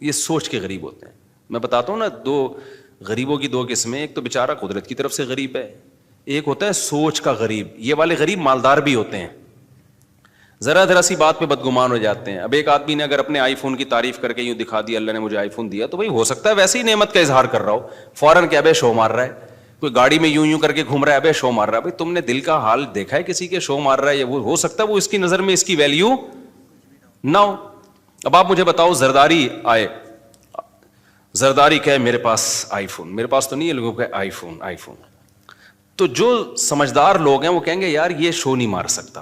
یہ سوچ کے غریب ہوتے ہیں. میں بتاتا ہوں نا, دو غریبوں کی دو قسمیں, ایک تو بیچارہ قدرت کی طرف سے غریب ہے, ایک ہوتا ہے سوچ کا غریب. یہ والے غریب مالدار بھی ہوتے ہیں, ذرا سی بات پہ بدگمان ہو جاتے ہیں. اب ایک آدمی نے اگر اپنے آئی فون کی تعریف کر کے یوں دکھا دیا اللہ نے مجھے آئی فون دیا, تو بھائی ہو سکتا ہے ویسے ہی نعمت کا اظہار کر رہا ہو, فوراً کیا بے شو مار رہا ہے. کوئی گاڑی میں یوں کر کے گھوم رہا ہے, بے شو مار رہا ہے. بھائی تم نے دل کا حال دیکھا ہے کسی کے, شو مار رہا ہے, یا وہ ہو سکتا ہے وہ اس کی نظر میں اس کی ویلیو نہ ہو. اب آپ مجھے بتاؤ, زرداری آئے, زرداری کہے میرے پاس آئی فون, میرے پاس تو نہیں ہے, لوگوں کا آئی فون, تو جو سمجھدار لوگ ہیں وہ کہیں گے یار یہ شو نہیں مار سکتا,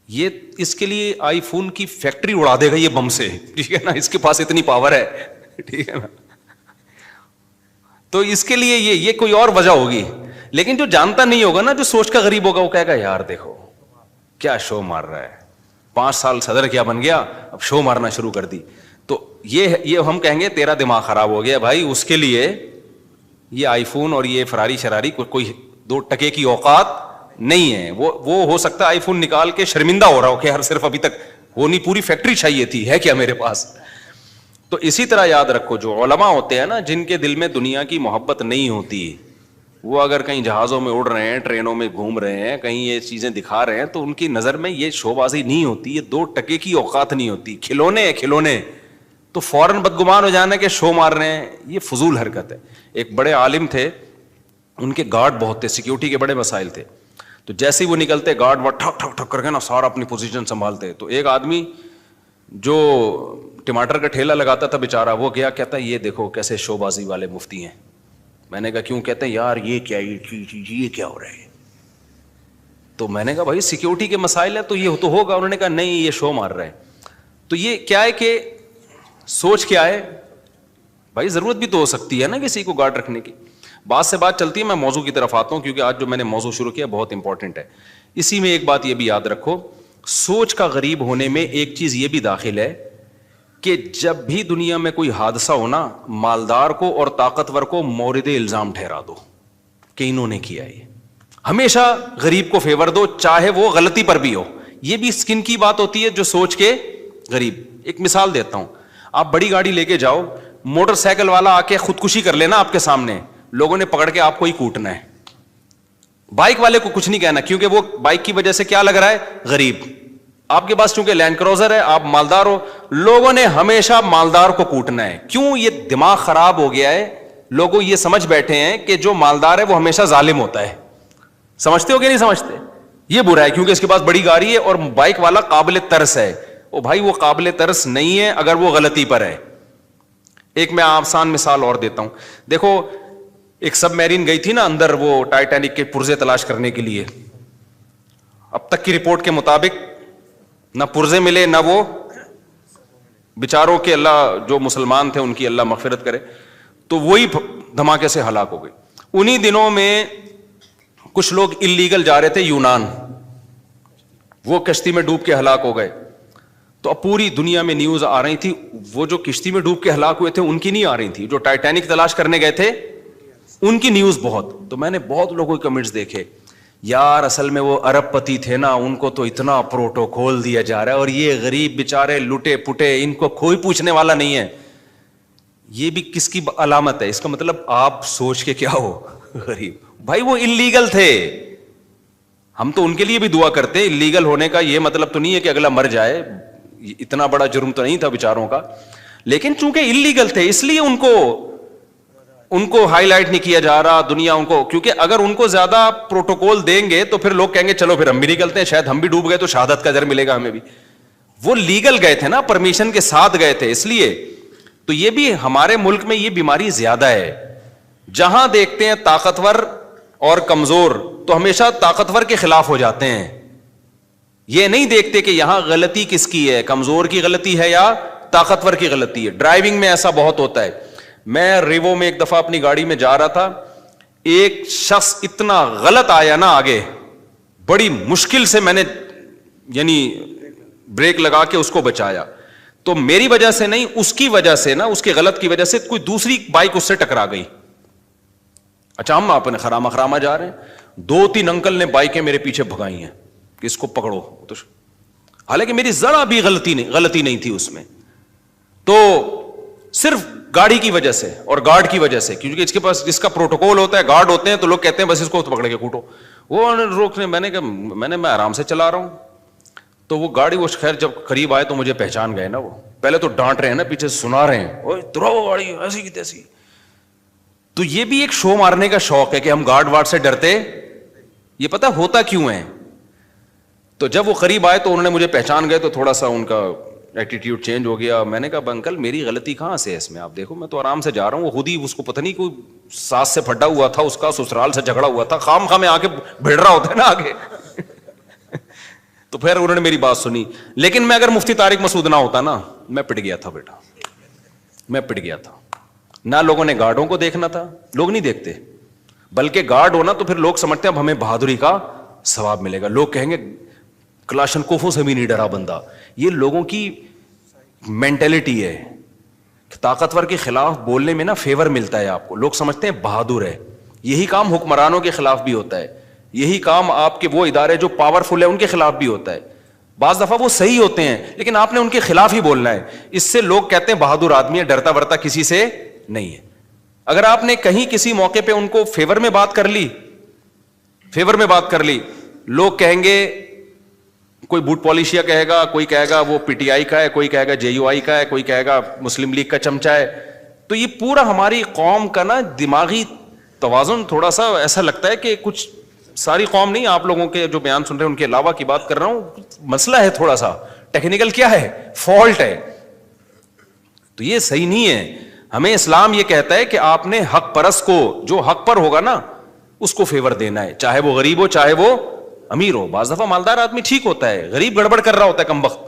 یہ اس کے لیے آئی فون کی فیکٹری اڑا دے گا یہ بم سے, ٹھیک ہے نا, اس کے پاس اتنی پاور ہے, ٹھیک ہے نا, تو اس کے لیے یہ کوئی اور وجہ ہوگی. لیکن جو جانتا نہیں ہوگا نا, جو سوچ کا غریب ہوگا, وہ کہے گا یار دیکھو کیا شو مار رہا ہے, 5 سال صدر کیا بن گیا, اب شو مارنا شروع کر دی. تو یہ ہم کہیں گے تیرا دماغ خراب ہو گیا بھائی, اس کے لیے یہ آئی فون اور یہ فراری شراری کوئی 2 ٹکے کی اوقات نہیں ہے. وہ ہو سکتا ہے آئی فون نکال کے شرمندہ ہو رہا ہو کہ ہر صرف ابھی تک وہ نہیں, پوری فیکٹری چاہیے تھی, ہے کیا میرے پاس. تو اسی طرح یاد رکھو, جو علماء ہوتے ہیں نا, جن کے دل میں دنیا کی محبت نہیں ہوتی, وہ اگر کہیں جہازوں میں اڑ رہے ہیں, ٹرینوں میں گھوم رہے ہیں, کہیں یہ چیزیں دکھا رہے ہیں, تو ان کی نظر میں یہ شو بازی نہیں ہوتی, یہ 2 ٹکے کی اوقات نہیں ہوتی, کھلونے. تو فوراً بدگمان ہو جانا کہ شو مار رہے ہیں, یہ فضول حرکت ہے. ایک بڑے عالم تھے, ان کے گارڈ بہت تھے, سیکیورٹی کے بڑے مسائل تھے. تو جیسے ہی وہ نکلتے, گارڈ وہ ٹھک ٹھک ٹھک کر کے نا سارا اپنی پوزیشن سنبھالتے. تو ایک آدمی جو ٹماٹر کا ٹھیلا لگاتا تھا بیچارہ, وہ گیا, کہتا ہے یہ دیکھو کیسے شو بازی والے مفتی ہیں. میں نے کہا کیوں؟ کہتے ہیں یار یہ کیا ہو رہا ہے. تو میں نے کہا بھائی سیکیورٹی کے مسائل ہیں تو یہ تو ہوگا. انہوں نے کہا نہیں یہ شو مار رہا ہے. تو یہ کیا ہے کہ سوچ کیا ہے بھائی, ضرورت بھی تو ہو سکتی ہے نا کسی کو گارڈ رکھنے کی. بات سے بات چلتی ہے, میں موضوع کی طرف آتا ہوں کیونکہ آج جو میں نے موضوع شروع کیا بہت امپورٹنٹ ہے. اسی میں ایک بات یہ بھی یاد رکھو, سوچ کا غریب ہونے میں ایک چیز یہ بھی داخل ہے کہ جب بھی دنیا میں کوئی حادثہ ہونا, مالدار کو اور طاقتور کو مورد الزام ٹھہرا دو کہ انہوں نے کیا. یہ ہمیشہ غریب کو فیور دو, چاہے وہ غلطی پر بھی ہو. یہ بھی سکن کی بات ہوتی ہے جو سوچ کے غریب. ایک مثال دیتا ہوں, آپ بڑی گاڑی لے کے جاؤ, موٹر سائیکل والا آ کے خودکشی کر لینا آپ کے سامنے, لوگوں نے پکڑ کے آپ کو ہی کوٹنا ہے. بائک والے کو کچھ نہیں کہنا کیونکہ وہ بائک کی وجہ سے کیا لگ رہا ہے, غریب. آپ کے پاس چونکہ لینڈ کروزر ہے, آپ مالدار ہو, لوگوں نے ہمیشہ مالدار کو کوٹنا ہے. کیوں؟ یہ دماغ خراب ہو گیا ہے, لوگوں یہ سمجھ بیٹھے ہیں کہ جو مالدار ہے وہ ہمیشہ ظالم ہوتا ہے. سمجھتے ہو کہ نہیں سمجھتے؟ یہ برا ہے کیونکہ اس کے پاس بڑی گاڑی ہے اور بائک والا قابل ترس ہے. او بھائی وہ قابل ترس نہیں ہے اگر وہ غلطی پر ہے. ایک میں آسان مثال اور دیتا ہوں. دیکھو ایک سب میرین گئی تھی نا اندر, وہ ٹائٹینک کے پرزے تلاش کرنے کے لیے. اب تک کی رپورٹ کے مطابق نہ پرزے ملے, نہ وہ بیچاروں کے, اللہ جو مسلمان تھے ان کی اللہ مغفرت کرے, تو وہی دھماکے سے ہلاک ہو گئی. انہی دنوں میں کچھ لوگ اللیگل جا رہے تھے یونان, وہ کشتی میں ڈوب کے ہلاک ہو گئے. تو اب پوری دنیا میں نیوز آ رہی تھی, وہ جو کشتی میں ڈوب کے ہلاک ہوئے تھے ان کی نہیں آ رہی تھی, جو ٹائٹینک تلاش کرنے گئے تھے ان کی نیوز بہت. تو میں نے بہت لوگوں کے کمنٹس دیکھے, یار اصل میں وہ ارب پتی تھے نا, ان کو تو اتنا پروٹوکول دیا جا رہا ہے, اور یہ غریب بیچارے لٹے پٹے, ان کو کوئی پوچھنے والا نہیں ہے. یہ بھی کس کی علامت ہے؟ اس کا مطلب آپ سوچ کے کیا ہو, غریب. بھائی وہ اللیگل تھے, ہم تو ان کے لیے بھی دعا کرتے. اللیگل ہونے کا یہ مطلب تو نہیں ہے کہ اگلا مر جائے, اتنا بڑا جرم تو نہیں تھا بیچاروں کا, لیکن چونکہ اللیگل تھے اس لیے ان کو ہائی لائٹ نہیں کیا جا رہا دنیا ان کو. کیونکہ اگر ان کو زیادہ پروٹوکول دیں گے تو پھر لوگ کہیں گے چلو پھر ہم بھی نکلتے ہیں, شاید ہم بھی ڈوب گئے تو شہادت کا اجر ملے گا ہمیں بھی. وہ لیگل گئے تھے نا, پرمیشن کے ساتھ گئے تھے, اس لیے. تو یہ بھی ہمارے ملک میں یہ بیماری زیادہ ہے, جہاں دیکھتے ہیں طاقتور اور کمزور تو ہمیشہ طاقتور کے خلاف ہو جاتے ہیں. یہ نہیں دیکھتے کہ یہاں غلطی کس کی ہے, کمزور کی غلطی ہے یا طاقتور کی غلطی ہے. ڈرائیونگ میں ایسا بہت ہوتا ہے. میں ریوو میں ایک دفعہ اپنی گاڑی میں جا رہا تھا, ایک شخص اتنا غلط آیا نا آگے, بڑی مشکل سے میں نے یعنی بریک لگا کے اس کو بچایا. تو میری وجہ سے نہیں, اس کی وجہ سے نا, اس کے غلط کی وجہ سے کوئی دوسری بائک اس سے ٹکرا گئی. اچھا ہم اپنے خراما جا رہے ہیں, 2-3 انکل نے بائکیں میرے پیچھے بھگائی ہیں کہ اس کو پکڑو, حالانکہ میری ذرا بھی غلطی نہیں تھی اس میں. تو صرف گاڑی کی وجہ سے اور گارڈ کی وجہ سے, کیونکہ اس کے پاس اس کا پروٹوکول ہوتا ہے, گارڈ ہوتے ہیں, تو لوگ کہتے ہیں بس اس کو پکڑ کے کوٹو. وہ روکنے, میں آرام سے چلا رہا ہوں, تو وہ گاڑی, وہ خیر جب قریب آئے تو مجھے پہچان گئے نا. وہ پہلے تو ڈانٹ رہے ہیں نا, پیچھے سنا رہے ہیں, اوے درو گاڑی ایسی کی تیسی. تو یہ بھی ایک شو مارنے کا شوق ہے کہ ہم گارڈ وارڈ سے ڈرتے, یہ پتہ ہوتا کیوں ہے. تو جب وہ قریب آئے تو انہوں نے مجھے پہچان گئے, تو تھوڑا سا ان کا ایٹیٹیوڈ چینج ہو گیا. میں نے کہا انکل میری غلطی کہاں سے ہے اس میں, آپ دیکھو میں تو آرام سے جا رہا ہوں. وہ خود ہی, اس کو پتہ نہیں کوئی ساس سے پھڈا ہوا تھا, اس کا سسرال سے جھگڑا ہوا تھا, خام خواہ میں آ کے بھیڑ رہا ہوتا ہے نا آگے. تو پھر انہوں نے میری بات سنی. لیکن میں اگر مفتی طارق مسعود نہ ہوتا نا, میں پٹ گیا تھا بیٹا, میں پٹ گیا تھا. نہ لوگوں نے گارڈوں کو دیکھنا تھا, لوگ نہیں دیکھتے, بلکہ گارڈ ہونا تو پھر لوگ سمجھتے ہیں اب ہمیں بہادری کا ثواب ملے گا. لوگ کہیں گے کلاشنکوفوں سے بھی نہیں ڈرا بندہ. یہ لوگوں کی مینٹلٹی ہے, طاقتور کے خلاف بولنے میں نا فیور ملتا ہے آپ کو, لوگ سمجھتے ہیں بہادر ہے. یہی کام حکمرانوں کے خلاف بھی ہوتا ہے, یہی کام آپ کے وہ ادارے جو پاورفل ہے ان کے خلاف بھی ہوتا ہے. بعض دفعہ وہ صحیح ہوتے ہیں لیکن آپ نے ان کے خلاف ہی بولنا ہے. اس سے لوگ کہتے ہیں بہادر آدمی ہے, ڈرتا ورتا کسی سے نہیں ہے. اگر آپ نے کہیں کسی موقع پہ ان کو فیور میں بات کر لی, فیور میں بات کر لی, لوگ کہیں گے, کوئی بوٹ پالیشیا کہے گا, کوئی کہے گا وہ پی ٹی آئی کا ہے, کوئی کہے گا جے یو آئی کا ہے, کوئی کہے گا مسلم لیگ کا چمچہ ہے. تو یہ پورا ہماری قوم کا نا دماغی توازن تھوڑا سا ایسا لگتا ہے کہ کچھ, ساری قوم نہیں, آپ لوگوں کے جو بیان سن رہے ہیں ان کے علاوہ کی بات کر رہا ہوں, مسئلہ ہے تھوڑا سا ٹیکنیکل, کیا ہے, فالٹ ہے. تو یہ صحیح نہیں ہے. ہمیں اسلام یہ کہتا ہے کہ آپ نے حق پرست کو, جو حق پر ہوگا نا اس کو فیور دینا ہے, چاہے وہ غریب ہو چاہے وہ امیر ہو. بعض دفعہ مالدار آدمی ٹھیک ہوتا ہے, غریب گڑبڑ کر رہا ہوتا ہے کمبخت,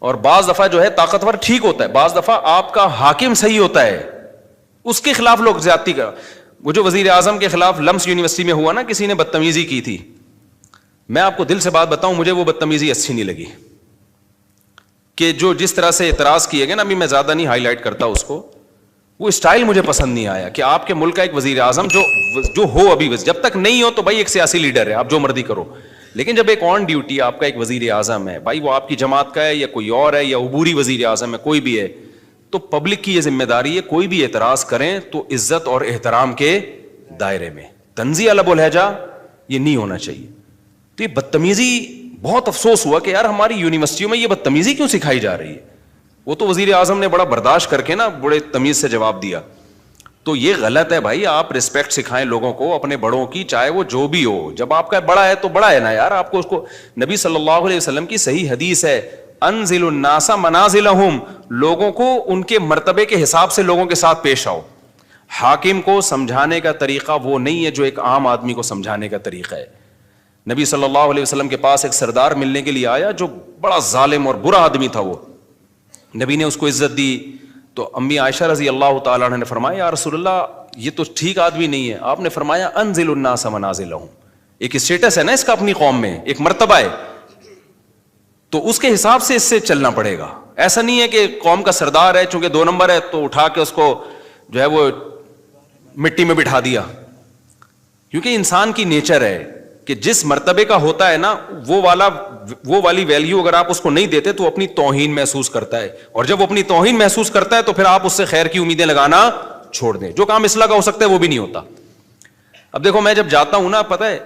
اور بعض دفعہ جو ہے طاقتور ٹھیک ہوتا ہے. بعض دفعہ آپ کا حاکم صحیح ہوتا ہے, اس کے خلاف لوگ زیادتی کر. وہ جو وزیر اعظم کے خلاف لمس یونیورسٹی میں ہوا نا, کسی نے بدتمیزی کی تھی, میں آپ کو دل سے بات بتاؤں, مجھے وہ بدتمیزی اچھی نہیں لگی. کہ جو جس طرح سے اعتراض کیے گئے نا, ابھی میں زیادہ نہیں ہائی لائٹ کرتا اس کو, وہ اسٹائل مجھے پسند نہیں آیا. کہ آپ کے ملک کا ایک وزیر اعظم جو ہو, ابھی جب تک نہیں ہو تو بھائی ایک سیاسی لیڈر ہے, آپ جو مرضی کرو, لیکن جب ایک آن ڈیوٹی آپ کا ایک وزیر اعظم ہے, بھائی وہ آپ کی جماعت کا ہے یا کوئی اور ہے یا عبوری وزیر اعظم ہے, کوئی بھی ہے, تو پبلک کی یہ ذمہ داری ہے, کوئی بھی اعتراض کریں تو عزت اور احترام کے دائرے میں, تنزیہ لب و لہجہ یہ نہیں ہونا چاہیے. تو یہ بدتمیزی, بہت افسوس ہوا کہ یار ہماری یونیورسٹیوں میں یہ بدتمیزی کیوں سکھائی جا رہی ہے. وہ تو وزیر اعظم نے بڑا برداشت کر کے نا بڑے تمیز سے جواب دیا. تو یہ غلط ہے بھائی, آپ رسپیکٹ سکھائیں لوگوں کو اپنے بڑوں کی, چاہے وہ جو بھی ہو. جب آپ کا بڑا ہے تو بڑا ہے نا یار, آپ کو اس کو, نبی صلی اللہ علیہ وسلم کی صحیح حدیث ہے, انزل الناس منازلہم, لوگوں کو ان کے مرتبے کے حساب سے لوگوں کے ساتھ پیش آؤ. حاکم کو سمجھانے کا طریقہ وہ نہیں ہے جو ایک عام آدمی کو سمجھانے کا طریقہ ہے. نبی صلی اللہ علیہ وسلم کے پاس ایک سردار ملنے کے لیے آیا جو بڑا ظالم اور برا آدمی تھا. وہ نبی نے اس کو عزت دی, تو امی عائشہ رضی اللہ تعالیٰ عنہ نے فرمایا یا رسول اللہ یہ تو ٹھیک آدمی نہیں ہے. آپ نے فرمایا انزل الناس منازلہم, ایک اسٹیٹس ہے نا اس کا اپنی قوم میں, ایک مرتبہ ہے, تو اس کے حساب سے اس سے چلنا پڑے گا. ایسا نہیں ہے کہ قوم کا سردار ہے, چونکہ 2 نمبر ہے تو اٹھا کے اس کو جو ہے وہ مٹی میں بٹھا دیا. کیونکہ انسان کی نیچر ہے کہ جس مرتبے کا ہوتا ہے نا, وہ والی ویلیو اگر آپ اس کو نہیں دیتے تو اپنی توہین محسوس کرتا ہے, اور جب وہ اپنی توہین محسوس کرتا ہے تو پھر آپ اس سے خیر کی امیدیں لگانا چھوڑ دیں. جو کام اصلاح کا ہو سکتا ہے وہ بھی نہیں ہوتا. اب دیکھو میں جب جاتا ہوں نا, پتہ ہے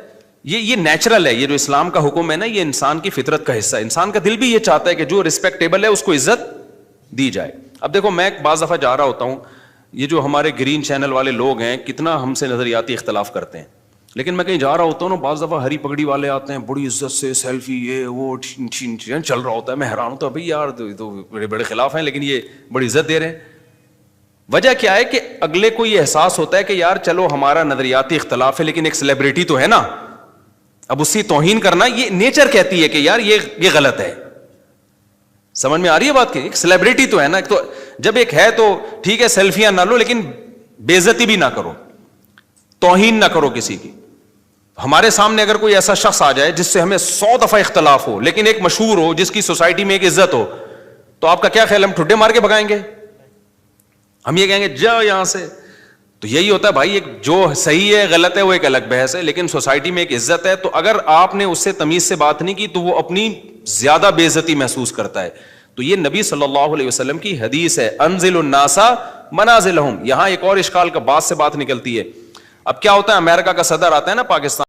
یہ نیچرل ہے, یہ جو اسلام کا حکم ہے نا یہ انسان کی فطرت کا حصہ ہے. انسان کا دل بھی یہ چاہتا ہے کہ جو ریسپیکٹیبل ہے اس کو عزت دی جائے. اب دیکھو میں بعض دفعہ جا رہا ہوتا ہوں, یہ جو ہمارے گرین چینل والے لوگ ہیں کتنا ہم سے نظریاتی اختلاف کرتے ہیں, لیکن میں کہیں جا رہا ہوتا ہوں نا, بعض دفعہ ہری پگڑی والے آتے ہیں بڑی عزت سے, سیلفی یہ وہ چل رہا ہوتا ہے. میں حیران ہوتا ہوں بھائی یار تو بڑے بڑے خلاف ہیں لیکن یہ بڑی عزت دے رہے ہیں. وجہ کیا ہے کہ اگلے کو یہ احساس ہوتا ہے کہ یار چلو ہمارا نظریاتی اختلاف ہے لیکن ایک سیلیبریٹی تو ہے نا, اب اسی توہین کرنا یہ نیچر کہتی ہے کہ یار یہ غلط ہے. سمجھ میں آ رہی ہے بات کی, ایک سیلیبریٹی تو ہے نا, تو جب ایک ہے تو ٹھیک ہے سیلفیاں نہ لو لیکن بے عزتی بھی نہ کرو, توہین نہ کرو کسی کی. ہمارے سامنے اگر کوئی ایسا شخص آ جائے جس سے ہمیں 100 دفعہ اختلاف ہو لیکن ایک مشہور ہو, جس کی سوسائٹی میں ایک عزت ہو, تو آپ کا کیا خیال, ہم ٹھڈے مار کے بھگائیں گے, ہم یہ کہیں گے جاؤ یہاں سے. تو یہی ہوتا ہے بھائی, ایک جو صحیح ہے غلط ہے وہ ایک الگ بحث ہے, لیکن سوسائٹی میں ایک عزت ہے. تو اگر آپ نے اس سے تمیز سے بات نہیں کی تو وہ اپنی زیادہ بے عزتی محسوس کرتا ہے. تو یہ نبی صلی اللہ علیہ وسلم کی حدیث ہے، انزل الناس منازلہم. یہاں ایک اور اشکال کا بات سے بات نکلتی ہے. اب کیا ہوتا ہے، امریکہ کا صدر آتا ہے نا پاکستان